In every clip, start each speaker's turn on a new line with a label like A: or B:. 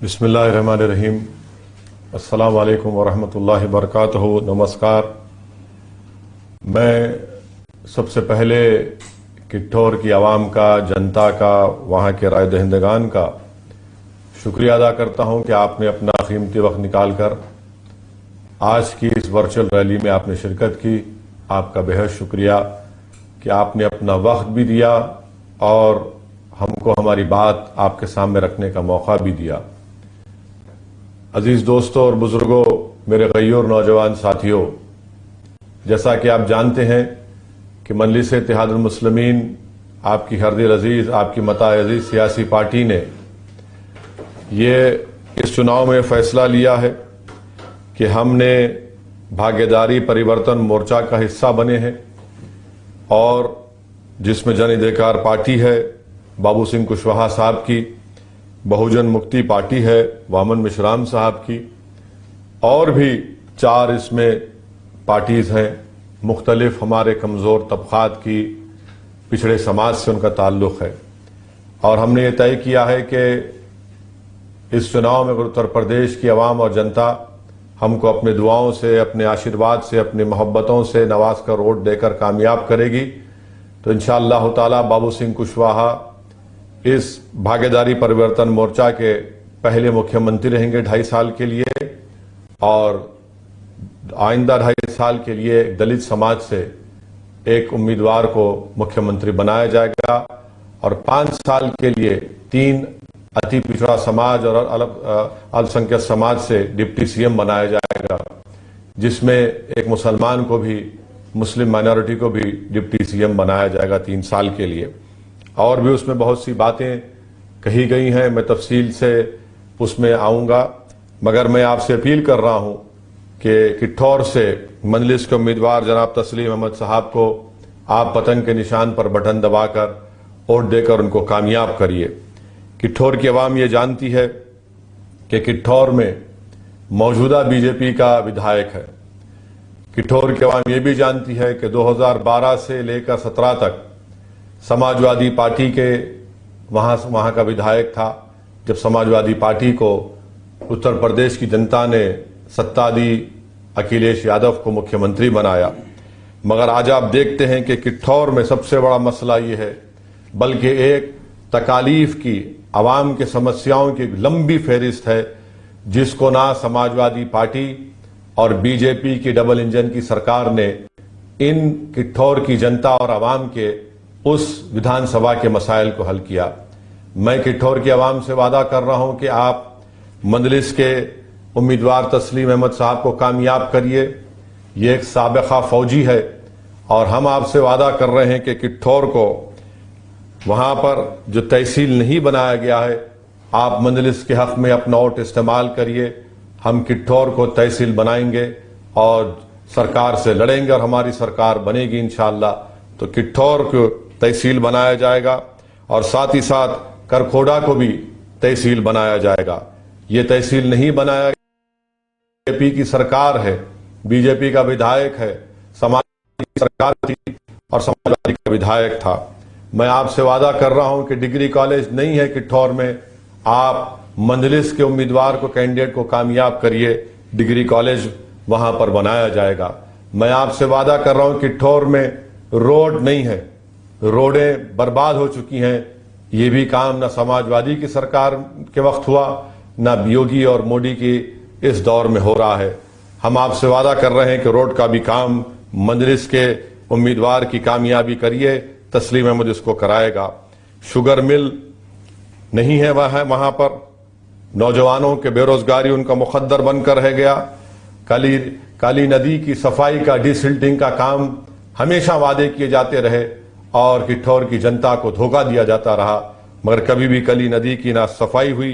A: बिस्मिल्लाहिर्रहमानिर्रहीम। अस्सलामु अलैकुम वरहमतुल्लाहि वबरकातुहू। नमस्कार। मैं सबसे पहले किट्ठौर की आवाम का, जनता का, वहाँ के राय दहिंदगान का शुक्रिया अदा करता हूँ कि आपने अपना कीमती वक्त निकाल कर आज की इस वर्चुअल रैली में आपने शिरकत की। आपका बेहद शुक्रिया कि आपने अपना वक्त भी दिया और हमको हमारी बात आपके सामने रखने का मौका भी दिया। अजीज दोस्तों और बुजुर्गों, मेरे गय्यूर नौजवान साथियों, जैसा कि आप जानते हैं कि मजलिस इत्तेहादुल मुस्लिमीन, आपकी हरदिल अजीज, आपकी मता अजीज सियासी पार्टी ने ये इस चुनाव में फैसला लिया है कि हमने भागीदारी परिवर्तन मोर्चा का हिस्सा बने हैं और जिसमें जन अधिकार पार्टी है बाबू सिंह कुशवाहा साहब की, बहुजन मुक्ति पार्टी है वामन मिश्राम साहब की, और भी 4 इसमें पार्टीज हैं। मुख्तलिफ हमारे कमज़ोर तबक़ात की, पिछड़े समाज से उनका ताल्लुक़ है और हमने ये तय किया है कि इस चुनाव में अगर उत्तर प्रदेश की आवाम और जनता हमको अपने दुआओं से, अपने आशीर्वाद से, अपनी मोहब्बतों से नवाज कर वोट देकर कामयाब करेगी तो इंशाअल्लाह ताला बाबू सिंह कुशवाहा इस भागीदारी परिवर्तन मोर्चा के पहले मुख्यमंत्री रहेंगे 2.5 साल के लिए और आइंदा 2.5 साल के लिए दलित समाज से एक उम्मीदवार को मुख्यमंत्री बनाया जाएगा और 5 साल के लिए 3 अति पिछड़ा समाज और अल्पसंख्यक समाज से डिप्टी सीएम बनाया जाएगा, जिसमें एक मुसलमान को भी, मुस्लिम माइनॉरिटी को भी डिप्टी सीएम बनाया जाएगा 3 साल के लिए। और भी उसमें बहुत सी बातें कही गई हैं, मैं तफसील से उसमें आऊँगा, मगर मैं आपसे अपील कर रहा हूँ कि किट्ठौर से मजलिस के उम्मीदवार जनाब तस्लीम अहमद साहब को आप पतंग के निशान पर बटन दबाकर वोट देकर उनको कामयाब करिए। किट्ठौर की आवाम ये जानती है कि किट्ठौर में मौजूदा बीजेपी का विधायक है। किट्ठौर की आवाम ये भी जानती है कि 2012 से लेकर 17 तक समाजवादी पार्टी के वहाँ का विधायक था। जब समाजवादी पार्टी को उत्तर प्रदेश की जनता ने सत्ता दी, अखिलेश यादव को मुख्यमंत्री बनाया, मगर आज आप देखते हैं कि किट्ठौर में सबसे बड़ा मसला ये है, बल्कि एक तकालीफ की, आवाम के समस्याओं की लंबी फहरिस्त है जिसको ना समाजवादी पार्टी और बीजेपी की डबल इंजन की सरकार ने इन किट्ठौर की जनता और आवाम के उस विधानसभा के मसाइल को हल किया। मैं किट्ठौर की आवाम से वादा कर रहा हूं कि आप मजलिस के उम्मीदवार तस्लीम अहमद साहब को कामयाब करिए। ये एक साबिक़ा फौजी है और हम आपसे वादा कर रहे हैं कि किट्ठौर को वहां पर जो तहसील नहीं बनाया गया है, आप मजलिस के हक में अपना वोट इस्तेमाल करिए। हम किट्ठौर को तहसील बनाएंगे और सरकार से लड़ेंगे और हमारी सरकार बनेगी इंशाअल्लाह तो किट्ठौर को तहसील बनाया जाएगा और साथ ही साथ करखोड़ा को भी तहसील बनाया जाएगा। ये तहसील नहीं बनाया, बीजेपी की सरकार है, बीजेपी का विधायक है, समाजवादी की सरकार थी और समाजवादी का विधायक था। मैं आपसे वादा कर रहा हूं कि डिग्री कॉलेज नहीं है किट्ठौर में, आप मजलिस के उम्मीदवार को, कैंडिडेट को कामयाब करिए, डिग्री कॉलेज वहां पर बनाया जाएगा। मैं आपसे वादा कर रहा हूं किट्ठौर में रोड नहीं है, रोडें बर्बाद हो चुकी हैं। ये भी काम ना समाजवादी की सरकार के वक्त हुआ, ना योगी और मोदी की इस दौर में हो रहा है। हम आपसे वादा कर रहे हैं कि रोड का भी काम मजलिस के उम्मीदवार की कामयाबी करिए, तस्लीम अहमद इसको कराएगा। शुगर मिल नहीं है वहां पर, नौजवानों के बेरोजगारी उनका मुकद्दर बनकर रह गया। काली नदी की सफाई का, डिसिल्टिंग का काम हमेशा वादे किए जाते रहे और किट्ठौर की जनता को धोखा दिया जाता रहा, मगर कभी भी काली नदी की ना सफाई हुई,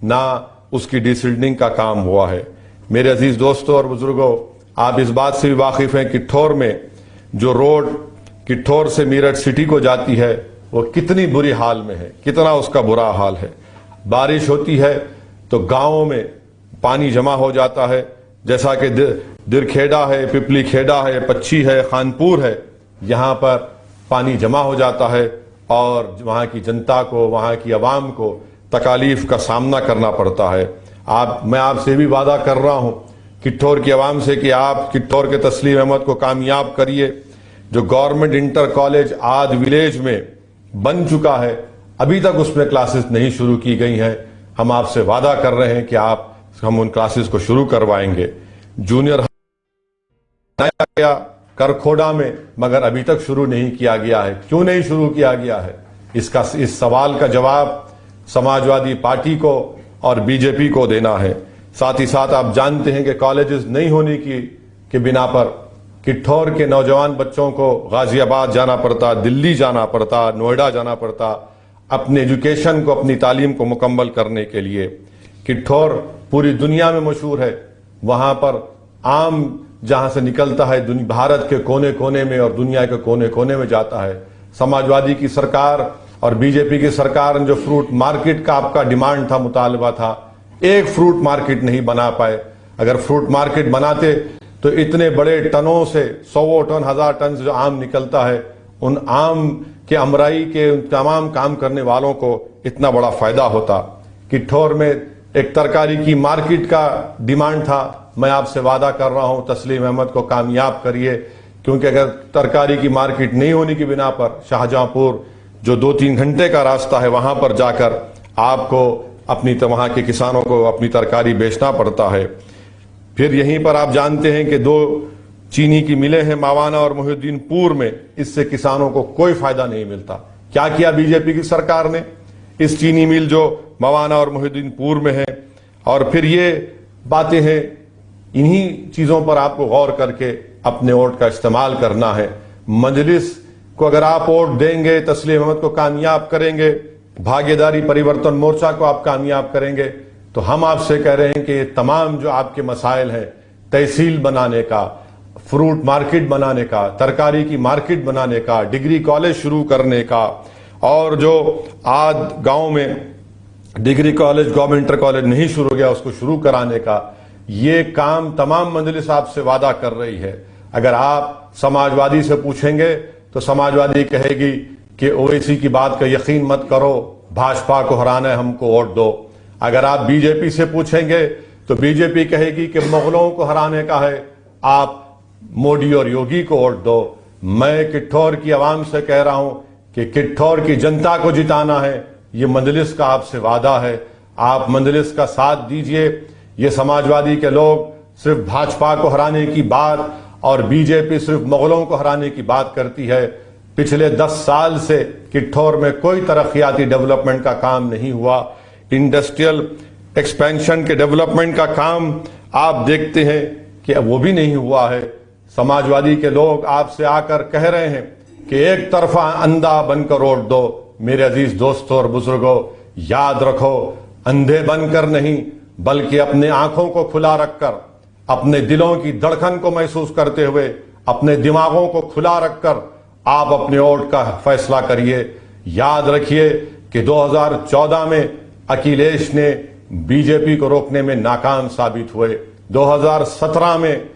A: ना उसकी डिसिल्टिंग का काम हुआ है। मेरे अजीज दोस्तों और बुजुर्गों, आप इस बात से भी वाकिफ हैं किट्ठौर में जो रोड किट्ठौर से मीरठ सिटी को जाती है वो कितनी बुरी हाल में है, कितना उसका बुरा हाल है। बारिश होती है तो गांवों में पानी जमा हो जाता है, जैसा कि दिरखेड़ा है, पिपली खेड़ा है, पच्छी है, खानपुर है, यहाँ पर पानी जमा हो जाता है और वहाँ की जनता को, वहाँ की आवाम को तकालीफ का सामना करना पड़ता है। मैं आपसे भी वादा कर रहा हूं किठौर की आवाम से कि आप किठौर के तस्लीम अहमद को कामयाब करिए। जो गवर्नमेंट इंटर कॉलेज आज विलेज में बन चुका है, अभी तक उसमें क्लासेस नहीं शुरू की गई हैं। हम आपसे वादा कर रहे हैं कि हम उन क्लासेस को शुरू करवाएंगे। जूनियर बनाया गया करखोड़ा में, मगर अभी तक शुरू नहीं किया गया है। क्यों नहीं शुरू किया गया है? इस सवाल का जवाब समाजवादी पार्टी को और बीजेपी को देना है। साथ ही साथ आप जानते हैं कि कॉलेजेस नहीं होने के बिना पर किठौर के नौजवान बच्चों को गाजियाबाद जाना पड़ता, दिल्ली जाना पड़ता, नोएडा जाना पड़ता अपने एजुकेशन को, अपनी तालीम को मुकम्मल करने के लिए। किठौर पूरी दुनिया में मशहूर है। वहां पर आम जहां से निकलता है भारत के कोने कोने में और दुनिया के कोने कोने में जाता है। समाजवादी की सरकार और बीजेपी की सरकार ने जो फ्रूट मार्केट का आपका डिमांड था, मुतालबा था, एक फ्रूट मार्केट नहीं बना पाए। अगर फ्रूट मार्केट बनाते तो इतने बड़े टनों से 100 टन 1000 टन से जो आम निकलता है, उन आम के अमराई के तमाम काम करने वालों को इतना बड़ा फायदा होता। किठौर में एक तरकारी की मार्केट का डिमांड था। मैं आपसे वादा कर रहा हूं तस्लीम अहमद को कामयाब करिए, क्योंकि अगर तरकारी की मार्केट नहीं होने की बिना पर शाहजहांपुर जो 2-3 घंटे का रास्ता है, वहां पर जाकर आपको वहां के किसानों को अपनी तरकारी बेचना पड़ता है। फिर यहीं पर आप जानते हैं कि 2 चीनी की मिलें हैं मावाना और मोहिउद्दीनपुर में। इससे किसानों को कोई फायदा नहीं मिलता। क्या किया बीजेपी की सरकार ने? इस चीनी मिल जो मावाना और मोहिउद्दीनपुर में है, और फिर ये बातें हैं, इन्हीं चीजों पर आपको गौर करके अपने वोट का इस्तेमाल करना है। मजलिस को अगर आप वोट देंगे, तस्लीम अहमद को कामयाब करेंगे, भागीदारी परिवर्तन मोर्चा को आप कामयाब करेंगे, तो हम आपसे कह रहे हैं कि ये तमाम जो आपके मसाइल हैं, तहसील बनाने का, फ्रूट मार्केट बनाने का, तरकारी की मार्केट बनाने का, डिग्री कॉलेज शुरू करने का, और जो आज गांव में degree college, government inter college नहीं शुरू हो गया, उसको शुरू कराने का, ये काम तमाम मजलिस आपसे वादा कर रही है। अगर आप समाजवादी से पूछेंगे तो समाजवादी कहेगी कि ओवैसी की बात का यकीन मत करो, भाजपा को हराना है, हमको वोट दो। अगर आप बीजेपी से पूछेंगे तो बीजेपी कहेगी कि मुगलों को हराने का है, आप मोदी और योगी को वोट दो। मैं किठौर की आवाम से कह रहा हूं कि किठौर की जनता को जिताना है, ये मजलिस का आपसे वादा है। आप मजलिस का साथ दीजिए। ये समाजवादी के लोग सिर्फ भाजपा को हराने की बात और बीजेपी सिर्फ मुगलों को हराने की बात करती है। पिछले 10 साल से किठौर में कोई तरक्याती डेवलपमेंट का काम नहीं हुआ। इंडस्ट्रियल एक्सपेंशन के डेवलपमेंट का काम आप देखते हैं कि वो भी नहीं हुआ है। समाजवादी के लोग आपसे आकर कह रहे हैं कि एक तरफा अंधा बनकर वोट दो। मेरे अजीज दोस्तों और बुजुर्गों, याद रखो, अंधे बनकर नहीं बल्कि अपने आंखों को खुला रखकर, अपने दिलों की धड़कन को महसूस करते हुए, अपने दिमागों को खुला रखकर आप अपने वोट का फैसला करिए। याद रखिए कि 2014 में अखिलेश ने बीजेपी को रोकने में नाकाम साबित हुए। 2017 में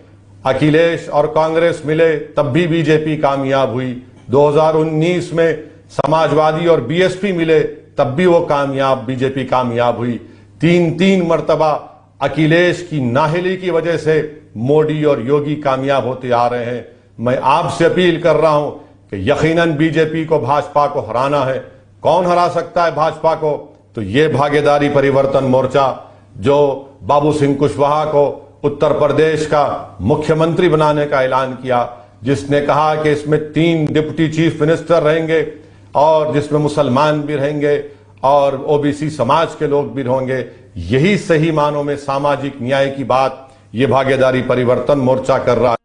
A: अखिलेश और कांग्रेस मिले, तब भी बीजेपी कामयाब हुई। 2019 में समाजवादी और बीएसपी मिले, तब भी वो बीजेपी कामयाब हुई। 3 मर्तबा अखिलेश की नाहिली की वजह से मोदी और योगी कामयाब होते आ रहे हैं। मैं आपसे अपील कर रहा हूं कि यकीनन बीजेपी को, भाजपा को हराना है। कौन हरा सकता है भाजपा को? तो ये भागीदारी परिवर्तन मोर्चा जो बाबू सिंह कुशवाहा को उत्तर प्रदेश का मुख्यमंत्री बनाने का ऐलान किया, जिसने कहा कि इसमें 3 डिप्टी चीफ मिनिस्टर रहेंगे और जिसमें मुसलमान भी रहेंगे और ओबीसी समाज के लोग भी होंगे। यही सही मानों में सामाजिक न्याय की बात ये भागीदारी परिवर्तन मोर्चा कर रहा है।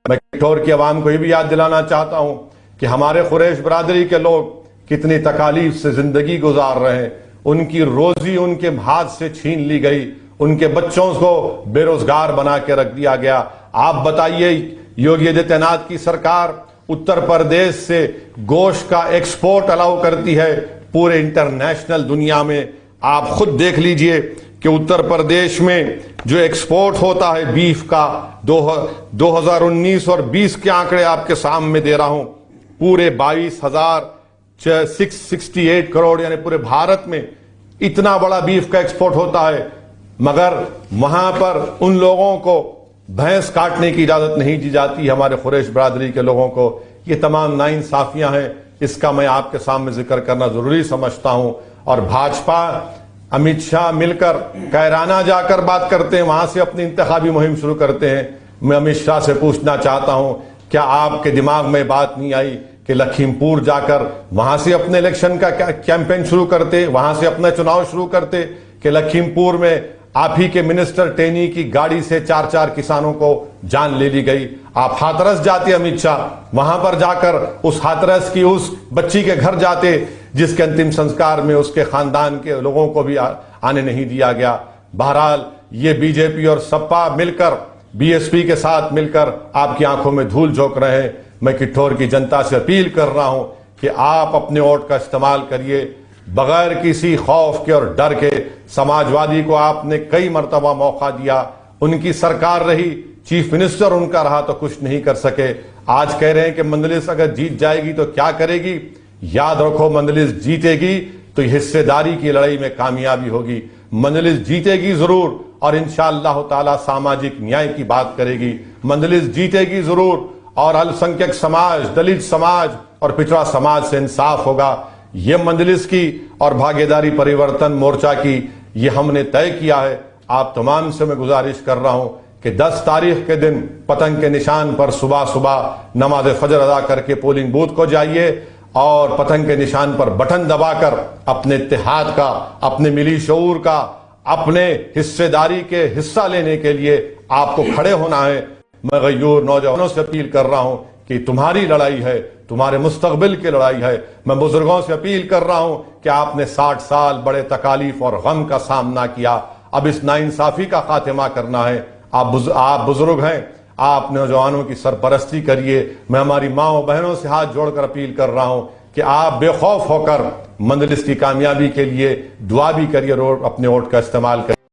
A: मैं किठौर की आवाम को ये भी याद दिलाना चाहता हूं कि हमारे कुरैश बरादरी के लोग कितनी तकालीफ से जिंदगी गुजार रहे हैं। उनकी रोजी उनके हाथ से छीन ली गई, उनके बच्चों को बेरोजगार बना के रख दिया गया। आप बताइए, योगी आदित्यनाथ की सरकार उत्तर प्रदेश से गोश्त का एक्सपोर्ट अलाउ करती है पूरे इंटरनेशनल दुनिया में। आप खुद देख लीजिए कि उत्तर प्रदेश में जो एक्सपोर्ट होता है बीफ का, 2019 और 20 के आंकड़े आपके सामने दे रहा हूं, पूरे 22,668 करोड़, यानी पूरे भारत में इतना बड़ा बीफ का एक्सपोर्ट होता है, मगर वहां पर उन लोगों को भैंस काटने की इजाजत नहीं दी जाती। हमारे कुरैश बरादरी के लोगों को ये तमाम नाइंसाफियां हैं, इसका मैं आपके सामने जिक्र करना जरूरी समझता हूं। और भाजपा अमित शाह मिलकर कैराना जाकर बात करते हैं, वहां से अपनी इंतखाबी मुहिम शुरू करते हैं। मैं अमित शाह से पूछना चाहता हूं, क्या आपके दिमाग में बात नहीं आई कि लखीमपुर जाकर वहां से अपने इलेक्शन का कैंपेन शुरू करते, वहां से अपना चुनाव शुरू करते? कि लखीमपुर में आप ही के मिनिस्टर टेनी की गाड़ी से 4 किसानों को जान ले ली गई। आप हाथरस जाते अमित शाह, वहां पर जाकर उस हाथरस की उस बच्ची के घर जाते जिसके अंतिम संस्कार में उसके खानदान के लोगों को भी आने नहीं दिया गया। बहरहाल ये बीजेपी और सपा मिलकर बीएसपी के साथ मिलकर आपकी आंखों में धूल झोंक रहे हैं। मैं किठौर की जनता से अपील कर रहा हूं कि आप अपने वोट का इस्तेमाल करिए बगैर किसी खौफ के और डर के। समाजवादी को आपने कई मर्तबा मौका दिया, उनकी सरकार रही, चीफ मिनिस्टर उनका रहा तो कुछ नहीं कर सके। आज कह रहे हैं कि मंदलिस अगर जीत जाएगी तो क्या करेगी? याद रखो, मंदलिस जीतेगी तो हिस्सेदारी की लड़ाई में कामयाबी होगी। मंदलिस जीतेगी जरूर और इंशाअल्लाह ताला सामाजिक न्याय की बात करेगी। मंदलिस जीतेगी जरूर और अल्पसंख्यक समाज, दलित समाज और पिछड़ा समाज से इंसाफ होगा। ये मंदलिस की और भागीदारी परिवर्तन मोर्चा की ये हमने तय किया है। आप तमाम से मैं गुजारिश कर रहा हूं कि 10 तारीख के दिन पतंग के निशान पर सुबह सुबह नमाज फजर अदा करके पोलिंग बूथ को जाइए और पतंग के निशान पर बटन दबाकर अपने इत्तेहाद का, अपने मिली शऊर का, अपने हिस्सेदारी के हिस्सा लेने के लिए आपको खड़े होना है। मैं गयूर नौजवानों से अपील कर रहा हूं कि तुम्हारी लड़ाई है, तुम्हारे मुस्तकबिल की लड़ाई है। मैं बुजुर्गों से अपील कर रहा हूं कि आपने 60 साल बड़े तकालीफ और गम का सामना किया, अब इस नाइंसाफी का खात्मा करना है। आप बुजुर्ग हैं, आप नौजवानों की सरपरस्ती करिए। मैं हमारी माओ बहनों से हाथ जोड़कर अपील कर रहा हूं कि आप बेखौफ होकर मंदलिस की कामयाबी के लिए दुआ भी करिए और अपने वोट का इस्तेमाल करिए।